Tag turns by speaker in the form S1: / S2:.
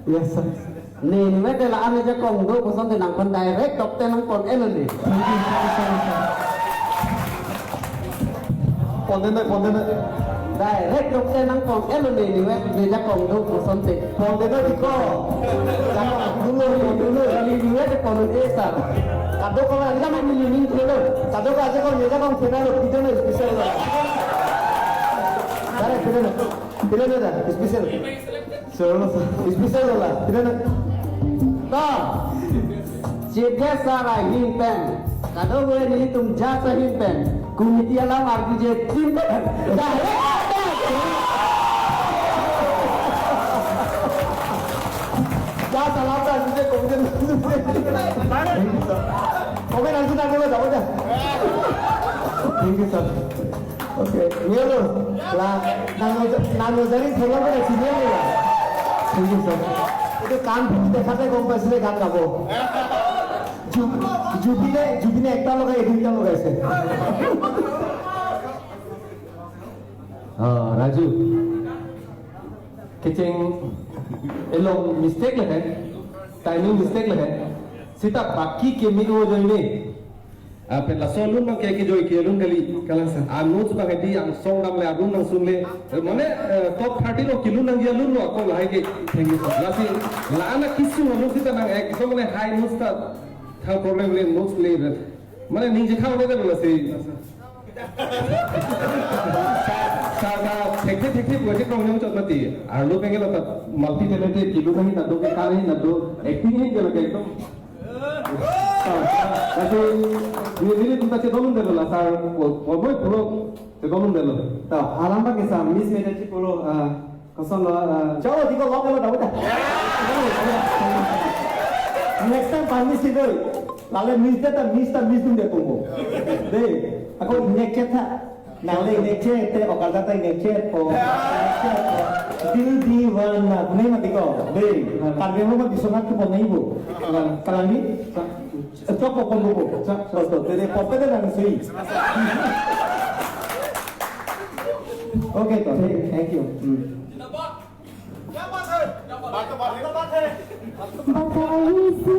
S1: Yes sir. Ni mấy cái là anh cho con đôi của xong thì nặng con direct đọc tên năng còn em đi.
S2: Còn đến đây.
S1: Direct đọc tên năng còn em đi ni mấy vì cho con đôi của xong thì.
S2: Còn đến đây thì có.
S1: Dulu ni ni mấy con đôi sao. Kado kalau kita main minum dulu. Kado kalau aja kalau kita kan final kita nih special lah. Ada final ada special. Special lah. Final. Nah, jika सारा हिंpen, kado boleh ni tum jasa himpin. Kumiti alam arti je tim dah. Jasa lapar kita kemudian. Komen langsung tak boleh tak boleh. Thank you sir. Okay, ni lo lah nano dari sekolah mana sini lah. Thank you sir. Itu kan kita kata kompas ni kan kabo. Jubine ekta loga ekta loga ऐसे.
S2: Raju kitchen yellow mistake लगे timing mistake लगे सीता बाकी के मिनो जो ini pen la solun nang ke joy ke lun kali kalang am notes ba di am song dam le abun nang sun le mane top 30 lo kilun nang ya lun lo ko lai ke thank you la si la ana kisu no sita nang ek so mane high notes ta tha problem le notes le mane ning je khau le la si sa teknik project kong nyong chot mati ar lo pengel ta multi talented kilu kahi na do ke kare na do acting he jala ke ekdom tapi ini kita cedolun dulu lah sar boy puro cedolun dulu
S1: Tahu alam apa kisah miss meja ci puluh kosong lo jauh di kau lo dah udah. Next time panis itu lalu miss tu dia tunggu. Deh aku next chat Nale next chat te okal kata next chat po dil diwana bunyi mati kau. Deh kalau mau disunat tu pun ibu. Kalau ni Cok pun buku, cok. Jadi popnya dah nangsi. Oke toh, thank you.
S3: Bakal isi